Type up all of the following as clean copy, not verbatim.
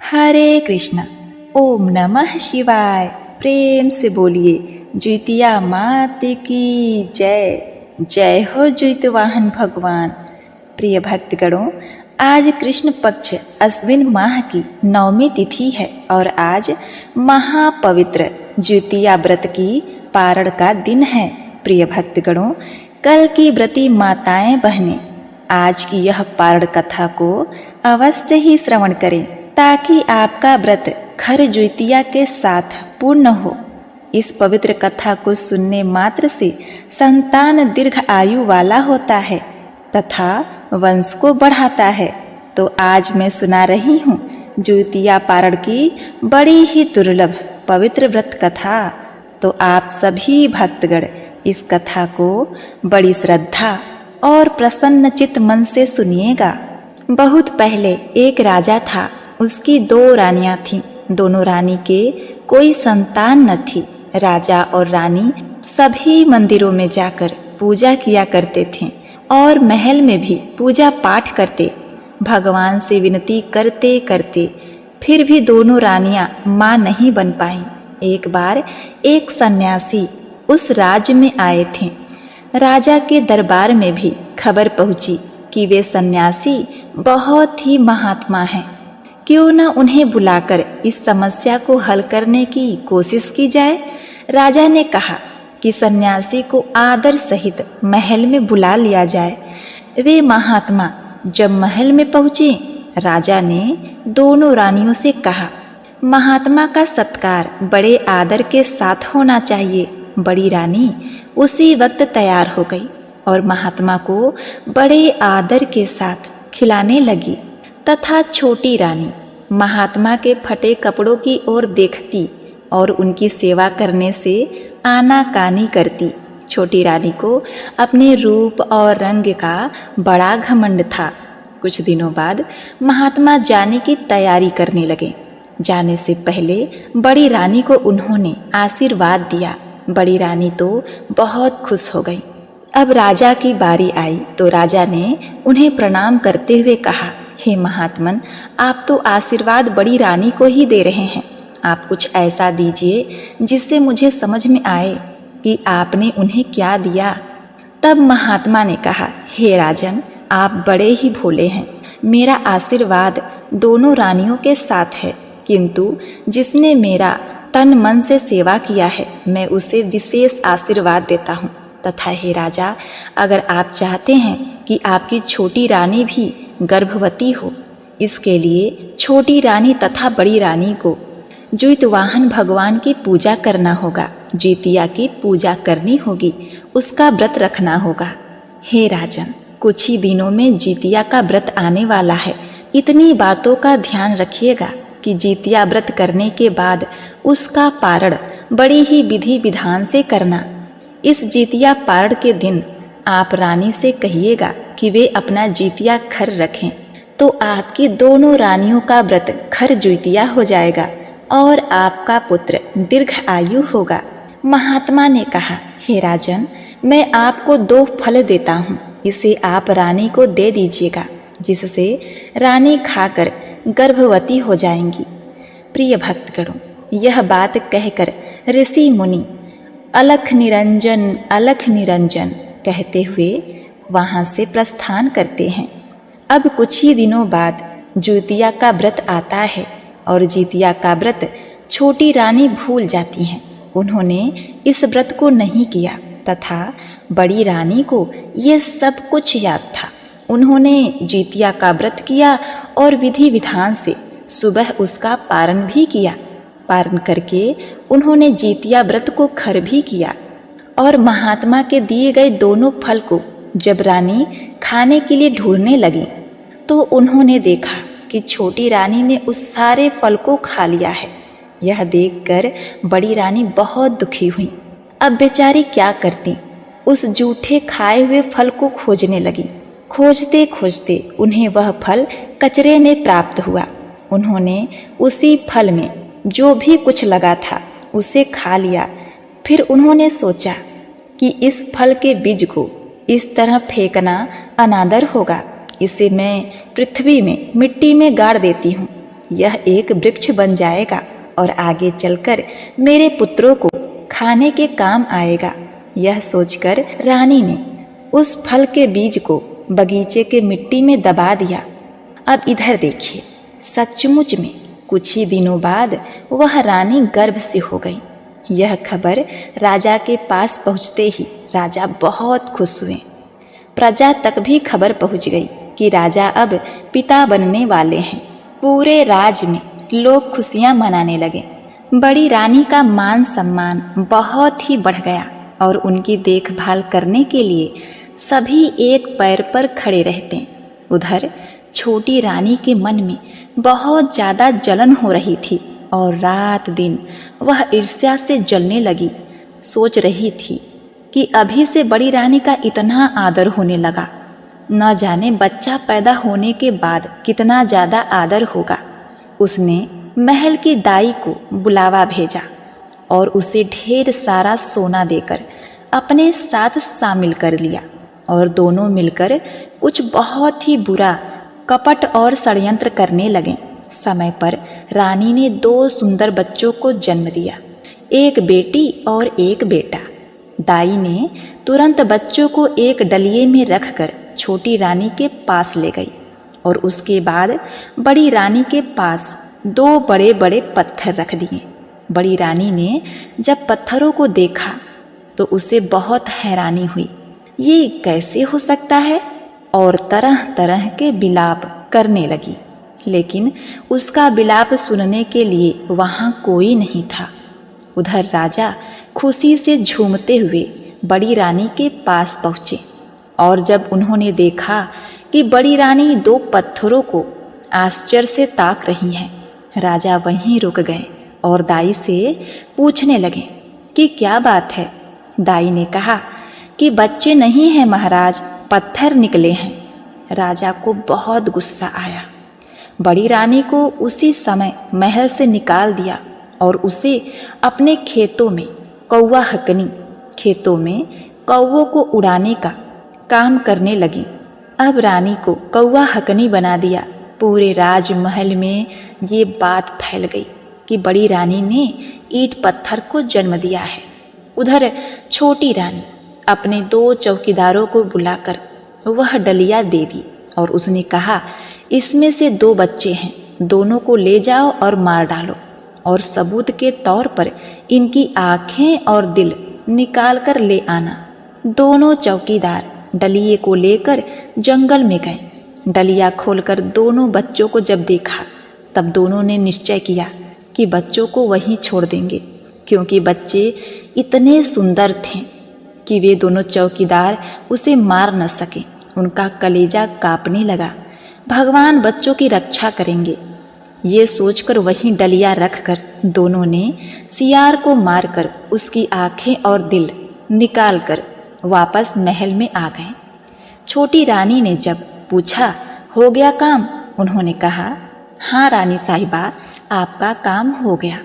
हरे कृष्णा। ओम नमः शिवाय। प्रेम से बोलिए ज्योतिया मात की जय। जय हो ज्योति वाहन भगवान। प्रिय भक्तगणों, आज कृष्ण पक्ष अश्विन माह की 9वीं तिथि है और आज महापवित्र ज्योतिया व्रत की पारण का दिन है। प्रिय भक्तगणों, कल की व्रती माताएं बहनें आज की यह पारण कथा को अवश्य ही श्रवण करें ताकि आपका व्रत खर ज्योतिया के साथ पूर्ण हो। इस पवित्र कथा को सुनने मात्र से संतान दीर्घ आयु वाला होता है तथा वंश को बढ़ाता है। तो आज मैं सुना रही हूँ ज्योतिया पारण की बड़ी ही दुर्लभ पवित्र व्रत कथा। तो आप सभी भक्तगण इस कथा को बड़ी श्रद्धा और प्रसन्न चित्त मन से सुनिएगा। बहुत पहले एक राजा था, उसकी 2 रानियां थीं। दोनों रानी के कोई संतान न थी। राजा और रानी सभी मंदिरों में जाकर पूजा किया करते थे और महल में भी पूजा पाठ करते। भगवान से विनती करते करते फिर भी दोनों रानियां मां नहीं बन पाईं। एक बार एक सन्यासी उस राज्य में आए थे। राजा के दरबार में भी खबर पहुंची कि वे सन्यासी बहुत ही महात्मा हैं। क्यों न उन्हें बुलाकर इस समस्या को हल करने की कोशिश की जाए। राजा ने कहा कि सन्यासी को आदर सहित महल में बुला लिया जाए। वे महात्मा जब महल में पहुंचे, राजा ने दोनों रानियों से कहा, महात्मा का सत्कार बड़े आदर के साथ होना चाहिए। बड़ी रानी उसी वक्त तैयार हो गई और महात्मा को बड़े आदर के साथ खिलाने लगी तथा छोटी रानी महात्मा के फटे कपड़ों की ओर देखती और उनकी सेवा करने से आनाकानी करती। छोटी रानी को अपने रूप और रंग का बड़ा घमंड था। कुछ दिनों बाद महात्मा जाने की तैयारी करने लगे। जाने से पहले बड़ी रानी को उन्होंने आशीर्वाद दिया। बड़ी रानी तो बहुत खुश हो गई। अब राजा की बारी आई तो राजा ने उन्हें प्रणाम करते हुए कहा, हे महात्मन, आप तो आशीर्वाद बड़ी रानी को ही दे रहे हैं। आप कुछ ऐसा दीजिए जिससे मुझे समझ में आए कि आपने उन्हें क्या दिया। तब महात्मा ने कहा, हे राजन, आप बड़े ही भोले हैं। मेरा आशीर्वाद दोनों रानियों के साथ है, किंतु जिसने मेरा तन मन से सेवा किया है मैं उसे विशेष आशीर्वाद देता हूँ। तथा हे राजा, अगर आप चाहते हैं कि आपकी छोटी रानी भी गर्भवती हो, इसके लिए छोटी रानी तथा बड़ी रानी को ज्योतिवाहन भगवान की पूजा करना होगा। ज्योतिया की पूजा करनी होगी, उसका व्रत रखना होगा। हे राजन, कुछ ही दिनों में ज्योतिया का व्रत आने वाला है। इतनी बातों का ध्यान रखिएगा कि ज्योतिया व्रत करने के बाद उसका पारण बड़ी ही विधि विधान से करना। इस ज्योतिया पारण के दिन आप रानी से कहिएगा कि वे अपना ज्योतिया खर रखें, तो आपकी दोनों रानियों का व्रत खर ज्योतिया हो जाएगा और आपका पुत्र दीर्घ आयु होगा। महात्मा ने कहा, हे राजन, मैं आपको 2 फल देता हूँ, इसे आप रानी को दे दीजिएगा, जिससे रानी खाकर गर्भवती हो जाएंगी। प्रिय भक्तगणों, यह बात कहकर ऋषि मुनि अलख निरंजन कहते हुए वहाँ से प्रस्थान करते हैं। अब कुछ ही दिनों बाद ज्योतिया का व्रत आता है और ज्योतिया का व्रत छोटी रानी भूल जाती हैं। उन्होंने इस व्रत को नहीं किया तथा बड़ी रानी को ये सब कुछ याद था। उन्होंने ज्योतिया का व्रत किया और विधि विधान से सुबह उसका पारण भी किया। पारण करके उन्होंने ज्योतिया व्रत को खर भी किया और महात्मा के दिए गए दोनों फल को जब रानी खाने के लिए ढूंढने लगी तो उन्होंने देखा कि छोटी रानी ने उस सारे फल को खा लिया है। यह देखकर बड़ी रानी बहुत दुखी हुई। अब बेचारी क्या करती, उस जूठे खाए हुए फल को खोजने लगी। खोजते खोजते उन्हें वह फल कचरे में प्राप्त हुआ। उन्होंने उसी फल में जो भी कुछ लगा था उसे खा लिया। फिर उन्होंने सोचा कि इस फल के बीज को इस तरह फेंकना अनादर होगा, इसे मैं पृथ्वी में मिट्टी में गाड़ देती हूँ। यह एक वृक्ष बन जाएगा और आगे चलकर मेरे पुत्रों को खाने के काम आएगा। यह सोचकर रानी ने उस फल के बीज को बगीचे के मिट्टी में दबा दिया। अब इधर देखिए, सचमुच में कुछ ही दिनों बाद वह रानी गर्भ से हो गई। यह खबर राजा के पास पहुँचते ही राजा बहुत खुश हुए। प्रजा तक भी खबर पहुँच गई कि राजा अब पिता बनने वाले हैं। पूरे राज्य में लोग खुशियाँ मनाने लगे। बड़ी रानी का मान सम्मान बहुत ही बढ़ गया और उनकी देखभाल करने के लिए सभी एक पैर पर खड़े रहते। उधर छोटी रानी के मन में बहुत ज़्यादा जलन हो रही थी और रात दिन वह ईर्ष्या से जलने लगी। सोच रही थी कि अभी से बड़ी रानी का इतना आदर होने लगा, न जाने बच्चा पैदा होने के बाद कितना ज़्यादा आदर होगा। उसने महल की दाई को बुलावा भेजा और उसे ढेर सारा सोना देकर अपने साथ शामिल कर लिया और दोनों मिलकर कुछ बहुत ही बुरा कपट और षड्यंत्र करने लगे। समय पर रानी ने 2 सुंदर बच्चों को जन्म दिया, एक बेटी और एक बेटा। दाई ने तुरंत बच्चों को एक डलिये में रखकर छोटी रानी के पास ले गई और उसके बाद बड़ी रानी के पास 2 बड़े बड़े पत्थर रख दिए। बड़ी रानी ने जब पत्थरों को देखा तो उसे बहुत हैरानी हुई, ये कैसे हो सकता है, और तरह तरह के विलाप करने लगी। लेकिन उसका विलाप सुनने के लिए वहाँ कोई नहीं था। उधर राजा खुशी से झूमते हुए बड़ी रानी के पास पहुँचे और जब उन्होंने देखा कि बड़ी रानी 2 पत्थरों को आश्चर्य से ताक रही हैं, राजा वहीं रुक गए और दाई से पूछने लगे कि क्या बात है। दाई ने कहा कि बच्चे नहीं हैं महाराज, पत्थर निकले हैं। राजा को बहुत गुस्सा आया। बड़ी रानी को उसी समय महल से निकाल दिया और उसे अपने खेतों में कौवा हकनी, खेतों में कौवों को उड़ाने का काम करने लगी। अब रानी को कौवा हकनी बना दिया। पूरे राजमहल में ये बात फैल गई कि बड़ी रानी ने ईंट पत्थर को जन्म दिया है। उधर छोटी रानी अपने 2 चौकीदारों को बुलाकर वह डलिया दे दी और उसने कहा, इसमें से 2 बच्चे हैं, दोनों को ले जाओ और मार डालो और सबूत के तौर पर इनकी आँखें और दिल निकाल कर ले आना। दोनों चौकीदार डलिये को लेकर जंगल में गए। डलिया खोलकर दोनों बच्चों को जब देखा तब दोनों ने निश्चय किया कि बच्चों को वहीं छोड़ देंगे, क्योंकि बच्चे इतने सुंदर थे कि वे दोनों चौकीदार उसे मार न सके। उनका कलेजा कांपने लगा। भगवान बच्चों की रक्षा करेंगे, ये सोचकर वहीं डलिया रखकर दोनों ने सियार को मारकर उसकी आंखें और दिल निकालकर वापस महल में आ गए। छोटी रानी ने जब पूछा, हो गया काम? उन्होंने कहा, हाँ रानी साहिबा, आपका काम हो गया।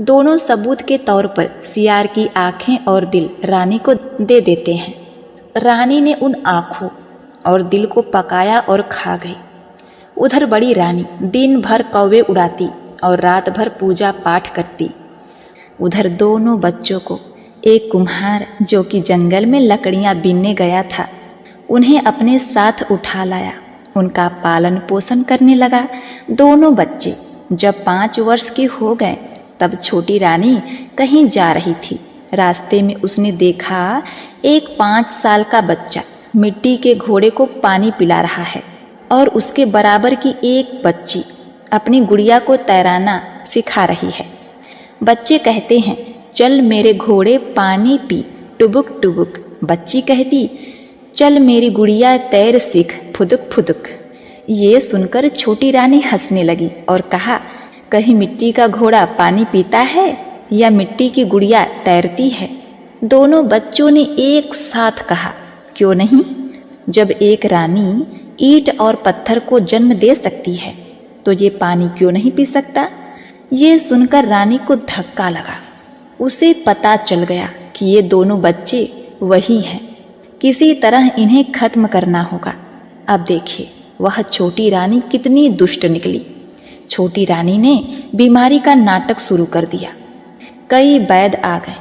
दोनों सबूत के तौर पर सियार की आंखें और दिल रानी को दे देते हैं। रानी ने उन आँखों और दिल को पकाया और खा गई। उधर बड़ी रानी दिन भर कौवे उड़ाती और रात भर पूजा पाठ करती। उधर दोनों बच्चों को एक कुम्हार जो कि जंगल में लकड़ियाँ बीनने गया था, उन्हें अपने साथ उठा लाया। उनका पालन पोषण करने लगा। दोनों बच्चे जब 5 वर्ष के हो गए तब छोटी रानी कहीं जा रही थी। रास्ते में उसने देखा एक 5 साल का बच्चा मिट्टी के घोड़े को पानी पिला रहा है और उसके बराबर की एक बच्ची अपनी गुड़िया को तैराना सिखा रही है। बच्चे कहते हैं, चल मेरे घोड़े पानी पी टुबुक टुबुक। बच्ची कहती, चल मेरी गुड़िया तैर सीख फुदुक फुदुक। ये सुनकर छोटी रानी हंसने लगी और कहा, कहीं मिट्टी का घोड़ा पानी पीता है या मिट्टी की गुड़िया तैरती है? दोनों बच्चों ने एक साथ कहा, क्यों नहीं? जब एक रानी ईंट और पत्थर को जन्म दे सकती है तो ये पानी क्यों नहीं पी सकता? ये सुनकर रानी को धक्का लगा। उसे पता चल गया कि ये दोनों बच्चे वही हैं। किसी तरह इन्हें खत्म करना होगा। अब देखिए वह छोटी रानी कितनी दुष्ट निकली। छोटी रानी ने बीमारी का नाटक शुरू कर दिया। कई वैद्य आ गए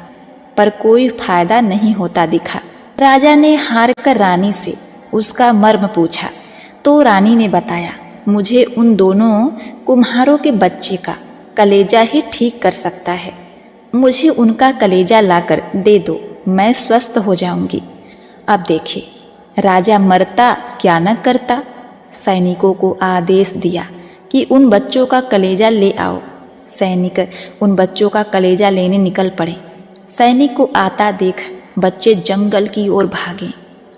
पर कोई फायदा नहीं होता दिखा। राजा ने हार कर रानी से उसका मर्म पूछा तो रानी ने बताया, मुझे उन दोनों कुम्हारों के बच्चे का कलेजा ही ठीक कर सकता है। मुझे उनका कलेजा लाकर दे दो, मैं स्वस्थ हो जाऊंगी। अब देखिए राजा मरता क्या न करता। सैनिकों को आदेश दिया कि उन बच्चों का कलेजा ले आओ। सैनिक उन बच्चों का कलेजा लेने निकल पड़े। सैनिक को आता देख बच्चे जंगल की ओर भागे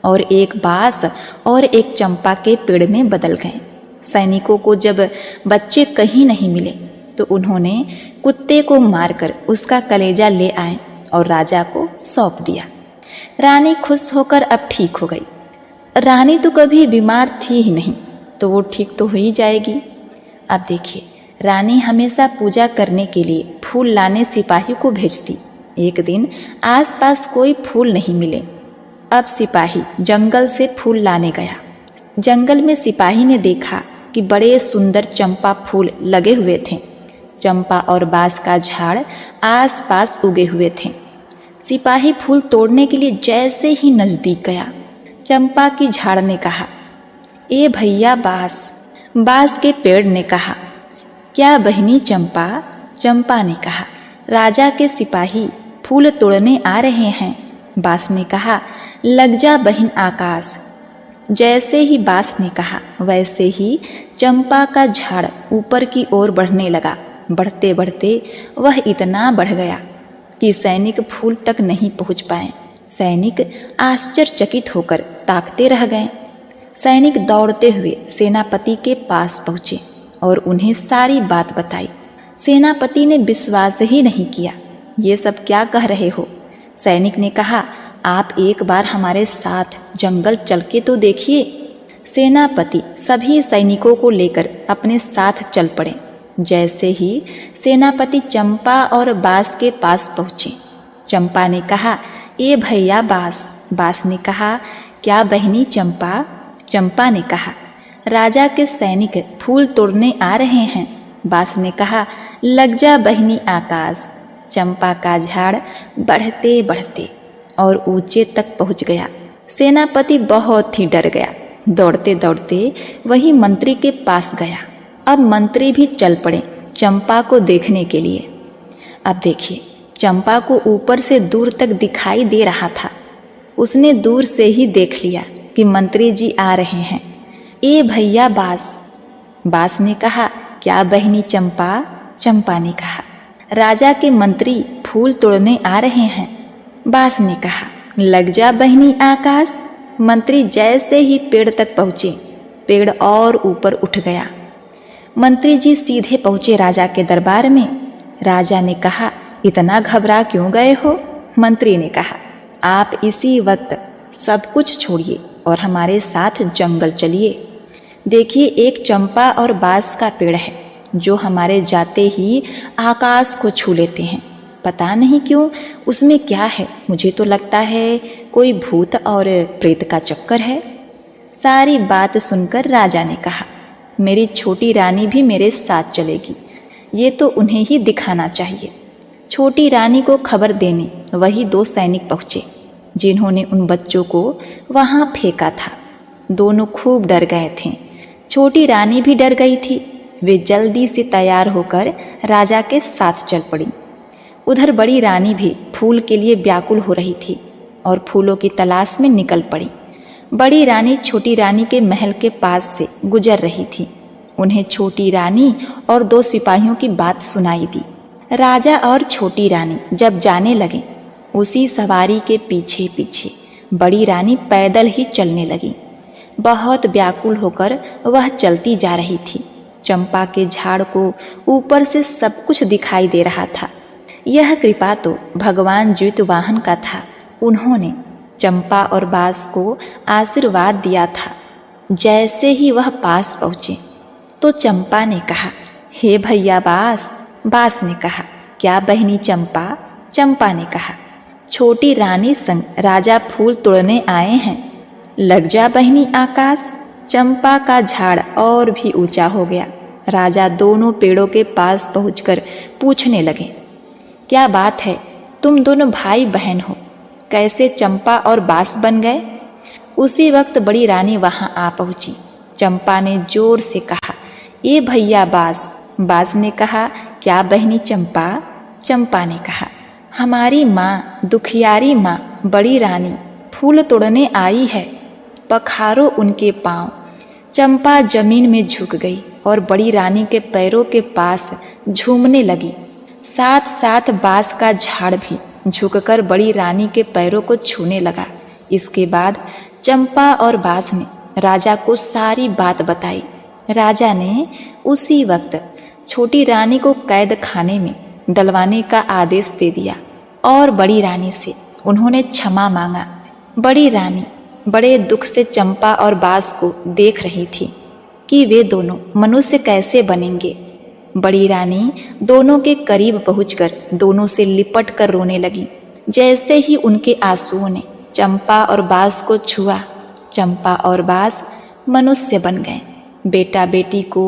और एक बांस और एक चंपा के पेड़ में बदल गए। सैनिकों को जब बच्चे कहीं नहीं मिले तो उन्होंने कुत्ते को मारकर उसका कलेजा ले आए और राजा को सौंप दिया। रानी खुश होकर अब ठीक हो गई। रानी तो कभी बीमार थी ही नहीं, तो वो ठीक तो हो ही जाएगी। अब देखिए रानी हमेशा पूजा करने के लिए फूल लाने सिपाही को भेजती। एक दिन आसपास कोई फूल नहीं मिले। अब सिपाही जंगल से फूल लाने गया। जंगल में सिपाही ने देखा कि बड़े सुंदर चंपा फूल लगे हुए थे। चंपा और बांस का झाड़ आसपास उगे हुए थे। सिपाही फूल तोड़ने के लिए जैसे ही नजदीक गया, चंपा की झाड़ ने कहा, ए भैया बांस। बांस के पेड़ ने कहा, क्या बहनी चंपा। चंपा ने कहा, राजा के सिपाही फूल तोड़ने आ रहे हैं। बांस ने कहा, लग जा बहन आकाश। जैसे ही बांस ने कहा वैसे ही चंपा का झाड़ ऊपर की ओर बढ़ने लगा। बढ़ते बढ़ते वह इतना बढ़ गया कि सैनिक फूल तक नहीं पहुंच पाए। सैनिक आश्चर्यचकित होकर ताकते रह गए। सैनिक दौड़ते हुए सेनापति के पास पहुंचे और उन्हें सारी बात बताई। सेनापति ने विश्वास ही नहीं किया। ये सब क्या कह रहे हो? सैनिक ने कहा, आप एक बार हमारे साथ जंगल चल के तो देखिए। सेनापति सभी सैनिकों को लेकर अपने साथ चल पड़े। जैसे ही सेनापति चंपा और बांस के पास पहुँचे, चंपा ने कहा, ए भैया बांस। बांस ने कहा, क्या बहनी चंपा। चंपा ने कहा, राजा के सैनिक फूल तोड़ने आ रहे हैं। बांस ने कहा, लग जा बहनी आकाश। चंपा का झाड़ बढ़ते बढ़ते और ऊंचे तक पहुंच गया। सेनापति बहुत ही डर गया। दौड़ते दौड़ते वही मंत्री के पास गया। अब मंत्री भी चल पड़े चंपा को देखने के लिए। अब देखिए चंपा को ऊपर से दूर तक दिखाई दे रहा था। उसने दूर से ही देख लिया कि मंत्री जी आ रहे हैं। ए भैया बांस। बांस ने कहा, क्या बहनी चंपा। चंपा ने कहा, राजा के मंत्री फूल तोड़ने आ रहे हैं। बांस ने कहा, लग जा बहनी आकाश। मंत्री जैसे ही पेड़ तक पहुँचे, पेड़ और ऊपर उठ गया। मंत्री जी सीधे पहुँचे राजा के दरबार में। राजा ने कहा, इतना घबरा क्यों गए हो? मंत्री ने कहा, आप इसी वक्त सब कुछ छोड़िए और हमारे साथ जंगल चलिए। देखिए एक चंपा और बांस का पेड़ है जो हमारे जाते ही आकाश को छू लेते हैं। पता नहीं क्यों उसमें क्या है, मुझे तो लगता है कोई भूत और प्रेत का चक्कर है। सारी बात सुनकर राजा ने कहा, मेरी छोटी रानी भी मेरे साथ चलेगी। ये तो उन्हें ही दिखाना चाहिए। छोटी रानी को खबर देने वही दो सैनिक पहुँचे जिन्होंने उन बच्चों को वहाँ फेंका था। दोनों खूब डर गए थे। छोटी रानी भी डर गई थी। वे जल्दी से तैयार होकर राजा के साथ चल पड़ी। उधर बड़ी रानी भी फूल के लिए व्याकुल हो रही थी और फूलों की तलाश में निकल पड़ी। बड़ी रानी छोटी रानी के महल के पास से गुजर रही थी। उन्हें छोटी रानी और दो सिपाहियों की बात सुनाई दी। राजा और छोटी रानी जब जाने लगे, उसी सवारी के पीछे पीछे बड़ी रानी पैदल ही चलने लगी। बहुत व्याकुल होकर वह चलती जा रही थी। चंपा के झाड़ को ऊपर से सब कुछ दिखाई दे रहा था। यह कृपा तो भगवान ज्योतिवाहन का था। उन्होंने चंपा और बांस को आशीर्वाद दिया था। जैसे ही वह पास पहुँचे तो चंपा ने कहा, हे भैया बांस। बांस ने कहा, क्या बहनी चंपा। चंपा ने कहा, छोटी रानी संग राजा फूल तोड़ने आए हैं। लग जा बहनी आकाश। चंपा का झाड़ और भी ऊंचा हो गया। राजा दोनों पेड़ों के पास पहुंचकर पूछने लगे, क्या बात है, तुम दोनों भाई बहन हो, कैसे चंपा और बांस बन गए? उसी वक्त बड़ी रानी वहां आ पहुंची। चंपा ने जोर से कहा, ये भैया बांस। बांस ने कहा, क्या बहनी चंपा? चंपा ने कहा, हमारी माँ, दुखियारी माँ बड़ी रानी फूल तोड़ने आई है, पखारो उनके पांव। चंपा जमीन में झुक गई और बड़ी रानी के पैरों के पास झूमने लगी। साथ साथ बांस का झाड़ भी झुककर बड़ी रानी के पैरों को छूने लगा। इसके बाद चंपा और बांस ने राजा को सारी बात बताई। राजा ने उसी वक्त छोटी रानी को कैद खाने में डलवाने का आदेश दे दिया और बड़ी रानी से उन्होंने क्षमा मांगा। बड़ी रानी बड़े दुख से चंपा और बांस को देख रही थी कि वे दोनों मनुष्य कैसे बनेंगे। बड़ी रानी दोनों के करीब पहुंचकर दोनों से लिपट कर रोने लगी। जैसे ही उनके आंसुओं ने चंपा और बांस को छुआ, चंपा और बांस मनुष्य बन गए। बेटा बेटी को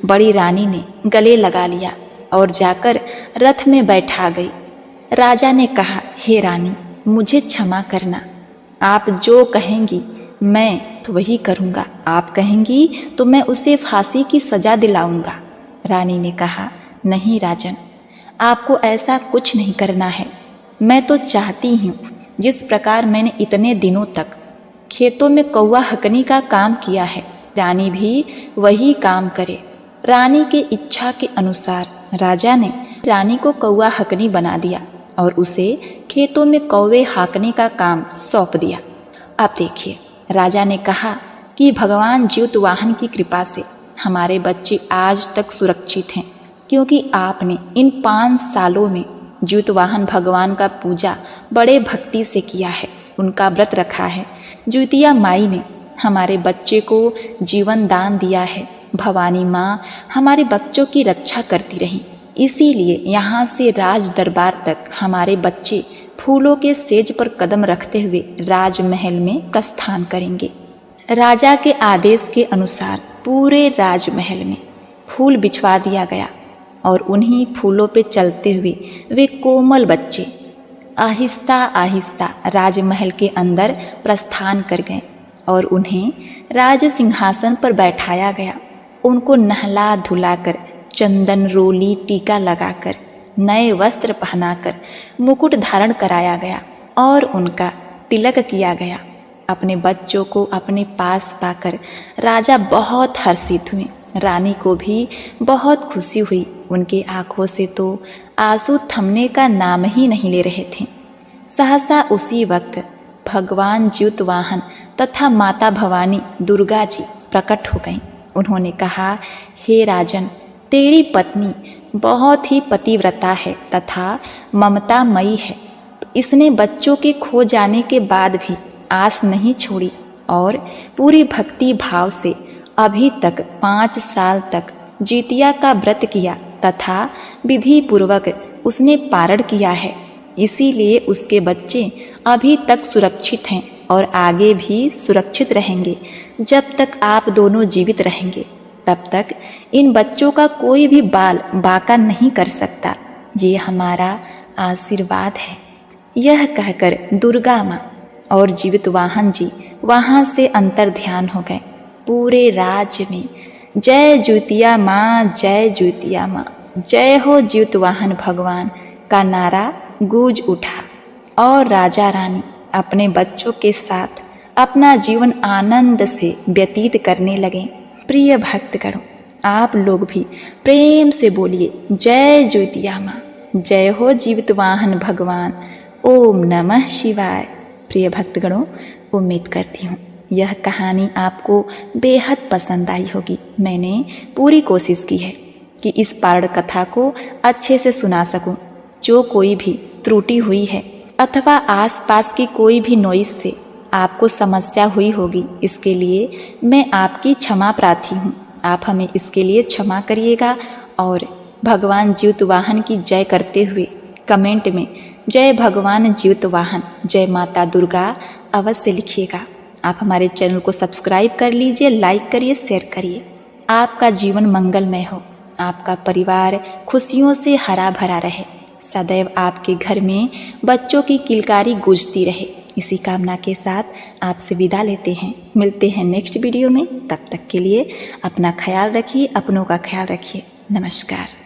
बड़ी रानी ने गले लगा लिया और जाकर रथ में बैठा गई। राजा ने कहा, हे रानी, मुझे क्षमा करना, आप जो कहेंगी मैं तो वही करूँगा, आप कहेंगी तो मैं उसे फांसी की सज़ा दिलाऊंगा। रानी ने कहा, नहीं राजन, आपको ऐसा कुछ नहीं करना है। मैं तो चाहती हूँ जिस प्रकार मैंने इतने दिनों तक खेतों में कौवा हकनी का काम किया है, रानी भी वही काम करे। रानी की इच्छा के अनुसार राजा ने रानी को कौवा हकनी बना दिया और उसे खेतों में कौवे हाँकने का काम सौंप दिया। अब देखिए, राजा ने कहा कि भगवान ज्योतिवाहन की कृपा से हमारे बच्चे आज तक सुरक्षित हैं, क्योंकि आपने इन 5 सालों में ज्योतिवाहन भगवान का पूजा बड़े भक्ति से किया है, उनका व्रत रखा है। ज्योतिया माई ने हमारे बच्चे को जीवन दान दिया है। भवानी माँ हमारे बच्चों की रक्षा करती रही, इसीलिए यहाँ से राज दरबार तक हमारे बच्चे फूलों के सेज पर कदम रखते हुए राजमहल में प्रस्थान करेंगे। राजा के आदेश के अनुसार पूरे राजमहल में फूल बिछवा दिया गया और उन्हीं फूलों पे चलते हुए वे कोमल बच्चे आहिस्ता आहिस्ता राजमहल के अंदर प्रस्थान कर गए और उन्हें राज सिंहासन पर बैठाया गया। उनको नहला धुलाकर, चंदन रोली टीका लगाकर, नए वस्त्र पहनाकर मुकुट धारण कराया गया और उनका तिलक किया गया। अपने बच्चों को अपने पास पाकर राजा बहुत हर्षित हुए। रानी को भी बहुत खुशी हुई। उनके आंखों से तो आंसू थमने का नाम ही नहीं ले रहे थे। सहसा उसी वक्त भगवान ज्योतिवाहन तथा माता भवानी दुर्गा जी प्रकट हो गईं। उन्होंने कहा, हे राजन, तेरी पत्नी बहुत ही पतिव्रता है तथा ममतामयी है। इसने बच्चों के खो जाने के बाद भी आस नहीं छोड़ी और पूरी भक्ति भाव से अभी तक 5 साल तक जितिया का व्रत किया तथा विधि पूर्वक उसने पारण किया है। इसीलिए उसके बच्चे अभी तक सुरक्षित हैं और आगे भी सुरक्षित रहेंगे। जब तक आप दोनों जीवित रहेंगे तब तक इन बच्चों का कोई भी बाल बांका नहीं कर सकता। ये हमारा आशीर्वाद है। यह कहकर दुर्गा माँ और ज्योतिवाहन जी वहाँ से अंतर ध्यान हो गए। पूरे राज्य में जय ज्योतिया माँ, जय ज्योतिया माँ, जय हो ज्योतिवाहन भगवान का नारा गूंज उठा और राजा रानी अपने बच्चों के साथ अपना जीवन आनंद से व्यतीत करने लगे। प्रिय भक्तगणों, आप लोग भी प्रेम से बोलिए, जय ज्योतिया माँ, जय हो ज्योतिवाहन भगवान। ओम नमः शिवाय। प्रिय भक्तगणों, उम्मीद करती हूँ यह कहानी आपको बेहद पसंद आई होगी। मैंने पूरी कोशिश की है कि इस पारण कथा को अच्छे से सुना सकूं। जो कोई भी त्रुटि हुई है अथवा आसपास की कोई भी नॉइज से आपको समस्या हुई होगी, इसके लिए मैं आपकी क्षमा प्रार्थी हूँ। आप हमें इसके लिए क्षमा करिएगा और भगवान ज्योतिवाहन की जय करते हुए कमेंट में जय भगवान ज्योतिवाहन, जय माता दुर्गा अवश्य लिखिएगा। आप हमारे चैनल को सब्सक्राइब कर लीजिए, लाइक करिए, शेयर करिए। आपका जीवन मंगलमय हो, आपका परिवार खुशियों से हरा भरा रहे, सदैव आपके घर में बच्चों की किलकारी गूंजती रहे। इसी कामना के साथ आपसे विदा लेते हैं। मिलते हैं नेक्स्ट वीडियो में। तब तक के लिए अपना ख्याल रखिए, अपनों का ख्याल रखिए। नमस्कार।